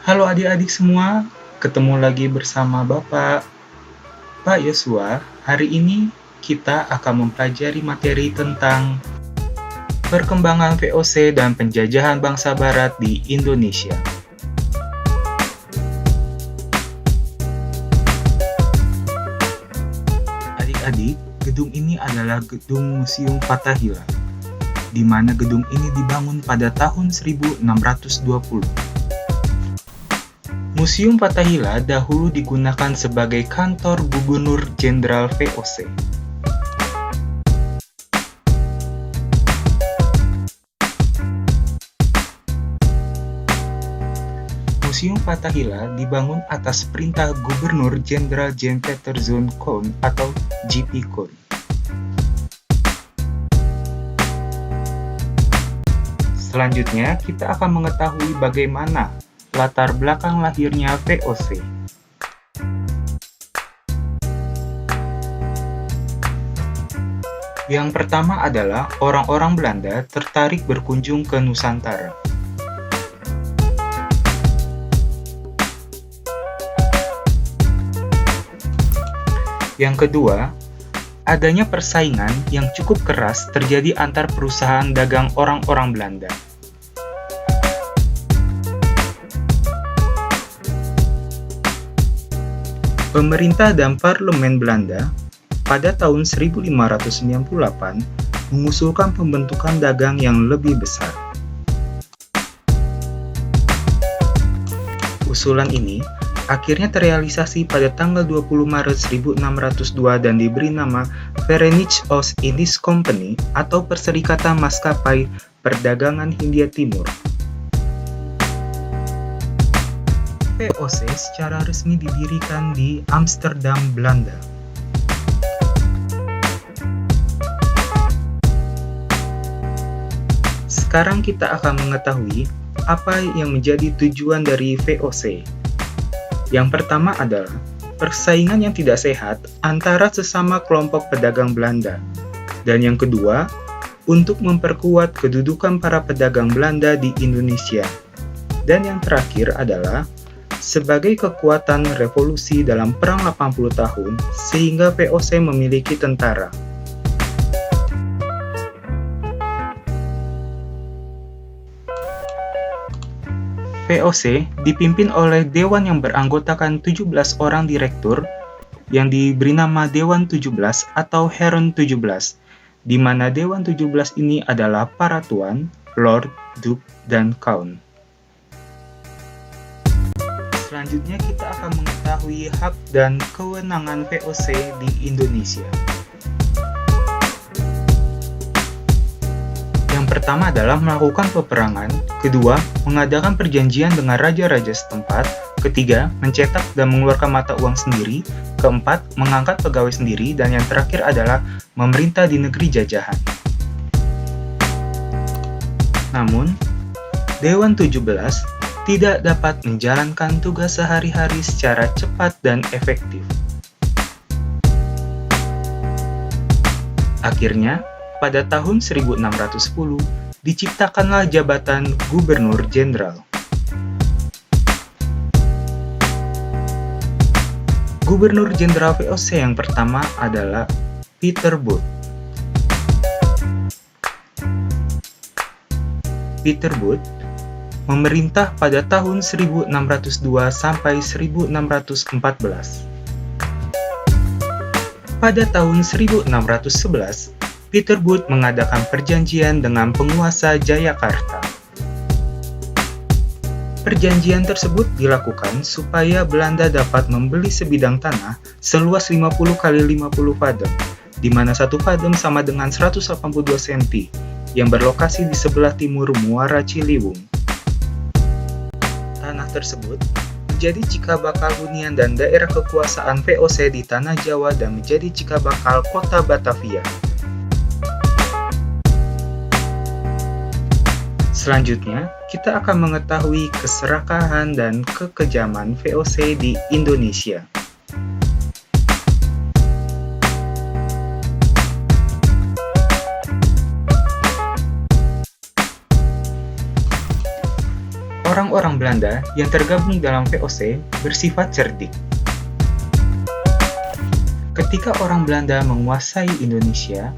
Halo adik-adik semua, ketemu lagi bersama Bapak, Pak Yosua. Hari ini kita akan mempelajari materi tentang perkembangan VOC dan penjajahan bangsa Barat di Indonesia. Adik-adik, gedung ini adalah gedung Museum Fathahillah, di mana gedung ini dibangun pada tahun 1620. Museum Fathahillah dahulu digunakan sebagai kantor Gubernur Jenderal VOC. Museum Fathahillah dibangun atas perintah Gubernur Jenderal Jan Pieterszoon Koen atau J.P. Koen. Selanjutnya, kita akan mengetahui bagaimana latar belakang lahirnya VOC. Yang pertama adalah orang-orang Belanda tertarik berkunjung ke Nusantara. Yang kedua, adanya persaingan yang cukup keras terjadi antar perusahaan dagang orang-orang Belanda. Pemerintah dan parlemen Belanda pada tahun 1598 mengusulkan pembentukan dagang yang lebih besar. Usulan ini akhirnya terrealisasi pada tanggal 20 Maret 1602 dan diberi nama Verenigde Oost-Indisch Compagnie atau Perserikatan Maskapai Perdagangan Hindia Timur. VOC secara resmi didirikan di Amsterdam, Belanda. Sekarang kita akan mengetahui apa yang menjadi tujuan dari VOC. Yang pertama adalah persaingan yang tidak sehat antara sesama kelompok pedagang Belanda. Dan yang kedua, untuk memperkuat kedudukan para pedagang Belanda di Indonesia. Dan yang terakhir adalah sebagai kekuatan revolusi dalam Perang 80 tahun sehingga VOC memiliki tentara. VOC dipimpin oleh dewan yang beranggotakan 17 orang direktur yang diberi nama Dewan 17 atau Heeren 17, di mana Dewan 17 ini adalah para tuan, lord, duke, dan count. Selanjutnya kita akan mengetahui hak dan kewenangan VOC di Indonesia. Yang pertama adalah melakukan peperangan, kedua, mengadakan perjanjian dengan raja-raja setempat, ketiga, mencetak dan mengeluarkan mata uang sendiri, keempat, mengangkat pegawai sendiri, dan yang terakhir adalah memerintah di negeri jajahan. Namun, Dewan 17 tidak dapat menjalankan tugas sehari-hari secara cepat dan efektif. Akhirnya, pada tahun 1610, diciptakanlah jabatan Gubernur Jenderal. Gubernur Jenderal VOC yang pertama adalah Pieter Both. Pieter Both memerintah pada tahun 1602 sampai 1614. Pada tahun 1611, Pieter Both mengadakan perjanjian dengan penguasa Jayakarta. Perjanjian tersebut dilakukan supaya Belanda dapat membeli sebidang tanah seluas 50 kali 50 padam, di mana satu padam sama dengan 182 cm, yang berlokasi di sebelah timur Muara Ciliwung. Tanah tersebut menjadi cikal bakal hunian dan daerah kekuasaan VOC di Tanah Jawa dan menjadi cikal bakal kota Batavia. Selanjutnya, kita akan mengetahui keserakahan dan kekejaman VOC di Indonesia. Orang-orang Belanda yang tergabung dalam VOC bersifat cerdik. Ketika orang Belanda menguasai Indonesia,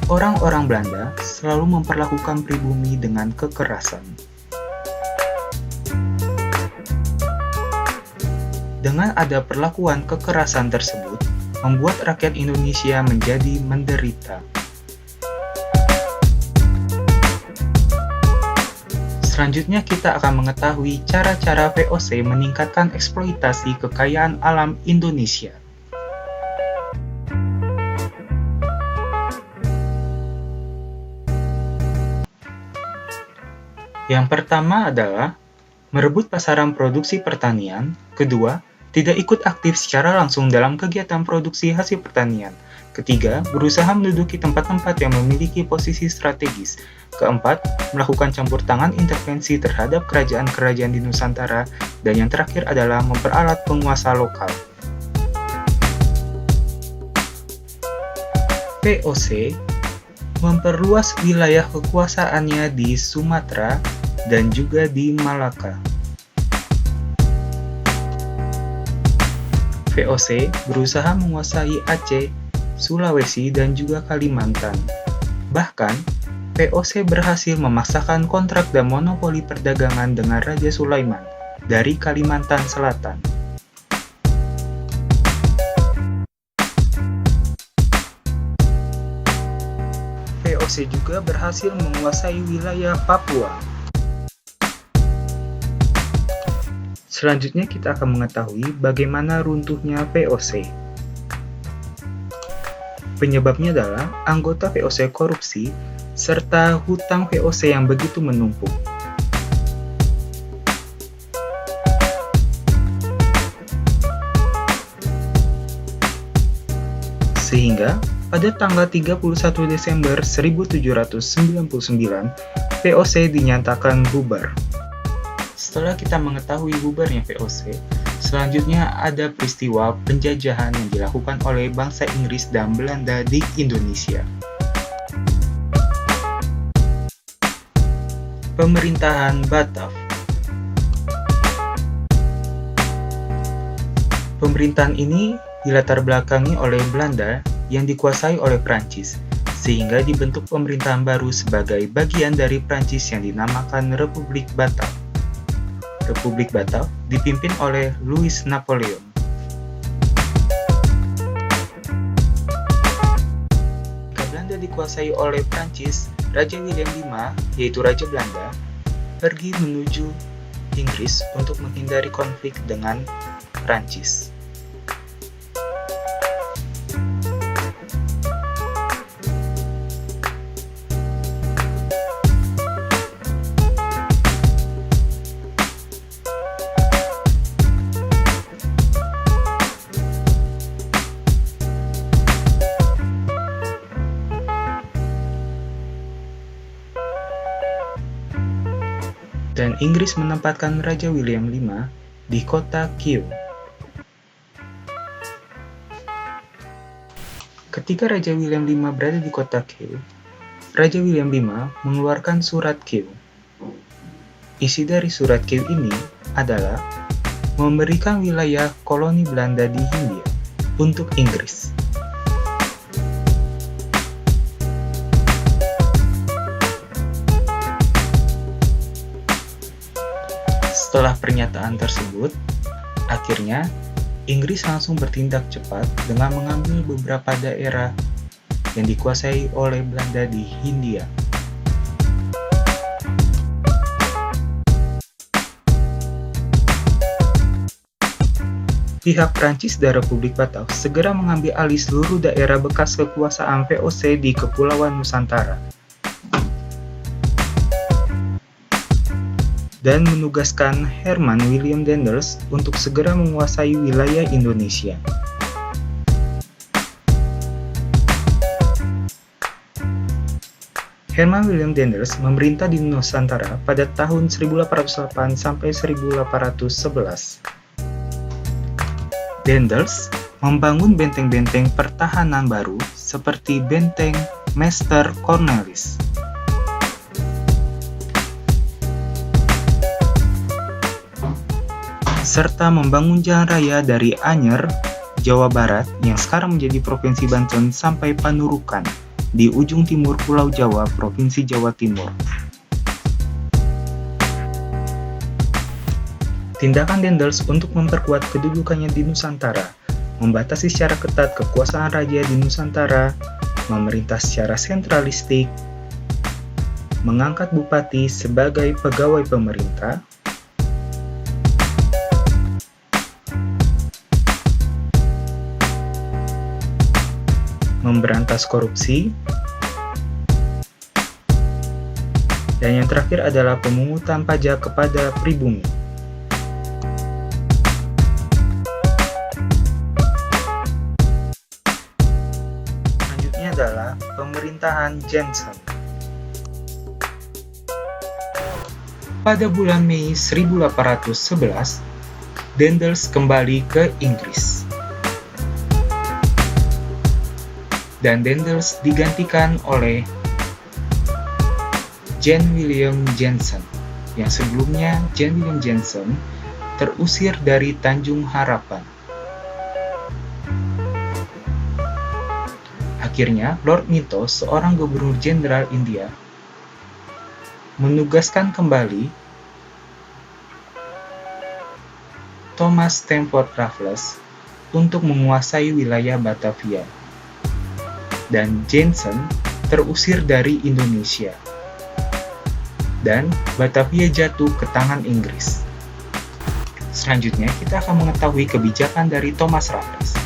orang-orang Belanda selalu memperlakukan pribumi dengan kekerasan. Dengan ada perlakuan kekerasan tersebut, membuat rakyat Indonesia menjadi menderita. Selanjutnya kita akan mengetahui cara-cara VOC meningkatkan eksploitasi kekayaan alam Indonesia. Yang pertama adalah merebut pasaran produksi pertanian. Kedua, tidak ikut aktif secara langsung dalam kegiatan produksi hasil pertanian. Ketiga, berusaha menduduki tempat-tempat yang memiliki posisi strategis. Keempat, melakukan campur tangan intervensi terhadap kerajaan-kerajaan di Nusantara. Dan yang terakhir adalah memperalat penguasa lokal. VOC memperluas wilayah kekuasaannya di Sumatera dan juga di Malaka. VOC berusaha menguasai Aceh, Sulawesi, dan juga Kalimantan. Bahkan, VOC berhasil memaksakan kontrak dan monopoli perdagangan dengan Raja Sulaiman dari Kalimantan Selatan. VOC juga berhasil menguasai wilayah Papua. Selanjutnya kita akan mengetahui bagaimana runtuhnya VOC. Penyebabnya adalah anggota VOC korupsi serta hutang VOC yang begitu menumpuk. Sehingga pada tanggal 31 Desember 1799, VOC dinyatakan bubar. Setelah kita mengetahui bubarnya VOC, selanjutnya ada peristiwa penjajahan yang dilakukan oleh bangsa Inggris dan Belanda di Indonesia. Pemerintahan Batav. Pemerintahan ini dilatar belakangi oleh Belanda yang dikuasai oleh Prancis, sehingga dibentuk pemerintahan baru sebagai bagian dari Prancis yang dinamakan Republik Batav. Republik Batav dipimpin oleh Louis Napoleon. Ketika Belanda dikuasai oleh Prancis, Raja William V, yaitu Raja Belanda, pergi menuju Inggris untuk menghindari konflik dengan Prancis. Dan Inggris menempatkan Raja William V di kota Kew. Ketika Raja William V berada di kota Kew, Raja William V mengeluarkan surat Kew. Isi dari surat Kew ini adalah memberikan wilayah koloni Belanda di Hindia untuk Inggris. Setelah pernyataan tersebut, akhirnya Inggris langsung bertindak cepat dengan mengambil beberapa daerah yang dikuasai oleh Belanda di Hindia. Pihak Prancis dan Republik Batav segera mengambil alih seluruh daerah bekas kekuasaan VOC di Kepulauan Nusantara dan menugaskan Herman William Daendels untuk segera menguasai wilayah Indonesia. Herman William Daendels memerintah di Nusantara pada tahun 1808 sampai 1811. Daendels membangun benteng-benteng pertahanan baru seperti Benteng Meester Cornelis. serta membangun jalan raya dari Anyer, Jawa Barat yang sekarang menjadi Provinsi Banten sampai Panurukan di ujung timur Pulau Jawa, Provinsi Jawa Timur. Tindakan Daendels untuk memperkuat kedudukannya di Nusantara, membatasi secara ketat kekuasaan raja di Nusantara, memerintah secara sentralistik, mengangkat bupati sebagai pegawai pemerintah, memberantas korupsi, dan yang terakhir adalah pemungutan pajak kepada pribumi. Selanjutnya adalah pemerintahan Jensen. Pada bulan Mei 1811, Daendels kembali ke Inggris. Dan Daendels digantikan oleh Jan Willem Jensen, yang sebelumnya Jan Willem Jensen terusir dari Tanjung Harapan. Akhirnya, Lord Minto, seorang gubernur jenderal India, menugaskan kembali Thomas Stamford Raffles untuk menguasai wilayah Batavia, dan Jensen terusir dari Indonesia, dan Batavia jatuh ke tangan Inggris. Selanjutnya, kita akan mengetahui kebijakan dari Thomas Raffles.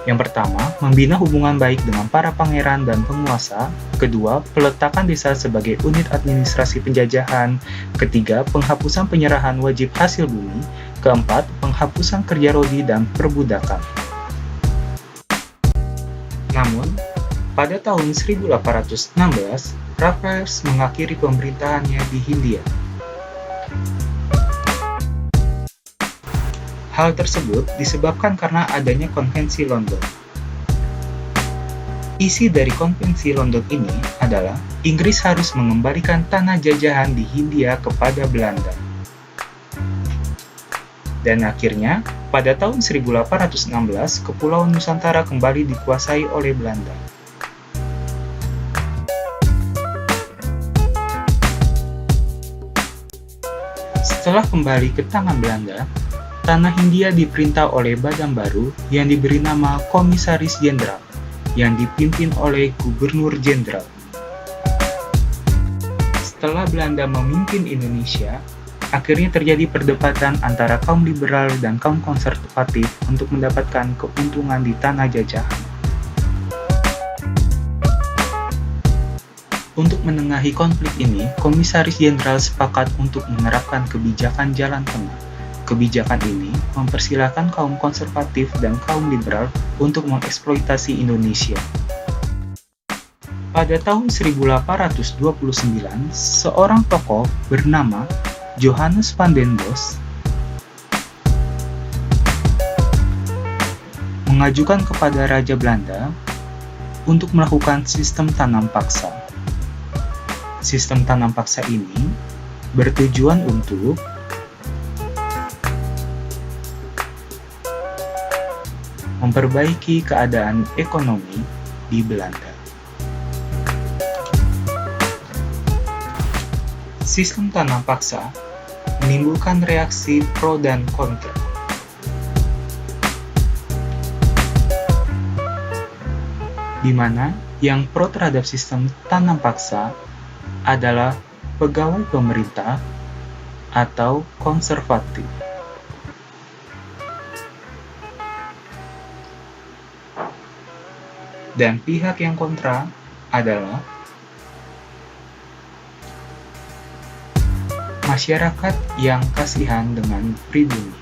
Yang pertama, membina hubungan baik dengan para pangeran dan penguasa. Kedua, peletakan desa sebagai unit administrasi penjajahan. Ketiga, penghapusan penyerahan wajib hasil bumi. Keempat, penghapusan kerja rodi dan perbudakan. Namun, pada tahun 1816, Raffles mengakhiri pemerintahannya di Hindia. Hal tersebut disebabkan karena adanya Konvensi London. Isi dari Konvensi London ini adalah Inggris harus mengembalikan tanah jajahan di Hindia kepada Belanda. Dan akhirnya, pada tahun 1816, Kepulauan Nusantara kembali dikuasai oleh Belanda. Setelah kembali ke tangan Belanda, tanah Hindia diperintah oleh badan baru yang diberi nama Komisaris Jenderal, yang dipimpin oleh Gubernur Jenderal. Setelah Belanda memimpin Indonesia, akhirnya terjadi perdebatan antara kaum liberal dan kaum konservatif untuk mendapatkan keuntungan di tanah jajahan. Untuk menengahi konflik ini, Komisaris Jenderal sepakat untuk menerapkan kebijakan jalan tengah. Kebijakan ini mempersilahkan kaum konservatif dan kaum liberal untuk mengeksploitasi Indonesia. Pada tahun 1829, seorang tokoh bernama Johannes van den Bosch mengajukan kepada Raja Belanda untuk melakukan sistem tanam paksa. Sistem tanam paksa ini bertujuan untuk memperbaiki keadaan ekonomi di Belanda. Sistem tanam paksa menimbulkan reaksi pro dan kontra. Di mana yang pro terhadap sistem tanam paksa adalah pegawai pemerintah atau konservatif. Dan pihak yang kontra adalah masyarakat yang kasihan dengan pribumi.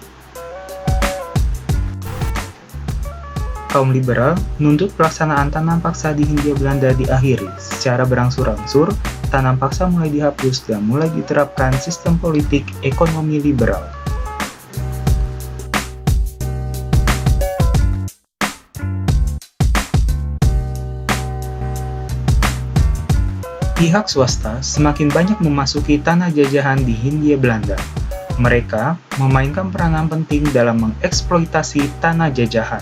Kaum liberal menuntut pelaksanaan tanam paksa di Hindia Belanda diakhiri. Secara berangsur-angsur, tanam paksa mulai dihapus dan mulai diterapkan sistem politik ekonomi liberal. Pihak swasta semakin banyak memasuki tanah jajahan di Hindia Belanda, Mereka memainkan peranan penting dalam mengeksploitasi tanah jajahan.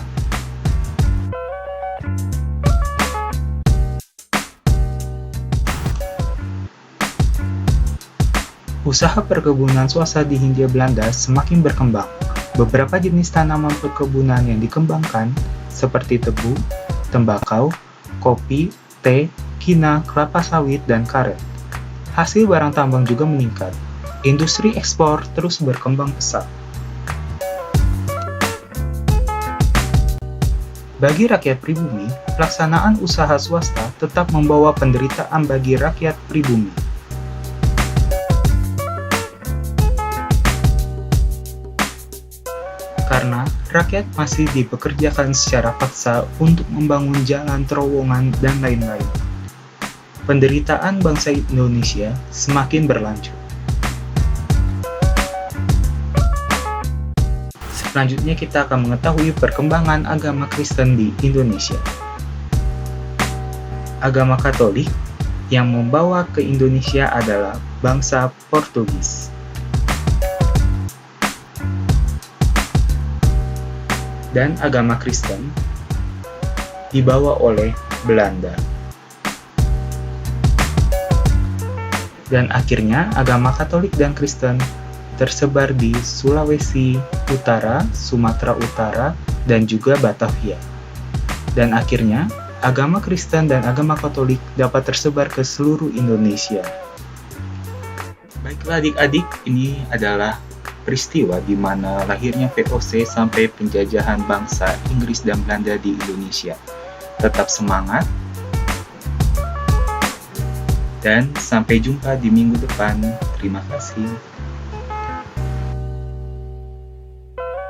Usaha perkebunan swasta di Hindia Belanda semakin berkembang. Beberapa jenis tanaman perkebunan yang dikembangkan seperti tebu, tembakau, kopi, teh, kina, kelapa sawit, dan karet. Hasil barang tambang juga meningkat. Industri ekspor terus berkembang pesat. Bagi rakyat pribumi, pelaksanaan usaha swasta tetap membawa penderitaan bagi rakyat pribumi. Karena rakyat masih dipekerjakan secara paksa untuk membangun jalan, terowongan, dan lain-lain. Penderitaan bangsa Indonesia semakin berlanjut. Selanjutnya kita akan mengetahui perkembangan agama Kristen di Indonesia. Agama Katolik yang membawa ke Indonesia adalah bangsa Portugis. Dan agama Kristen dibawa oleh Belanda. Dan akhirnya agama Katolik dan Kristen tersebar di Sulawesi Utara, Sumatera Utara, dan juga Batavia. Dan akhirnya, agama Kristen dan agama Katolik dapat tersebar ke seluruh Indonesia. Baiklah adik-adik, ini adalah peristiwa di mana lahirnya VOC sampai penjajahan bangsa Inggris dan Belanda di Indonesia. Tetap semangat, dan sampai jumpa di minggu depan. Terima kasih.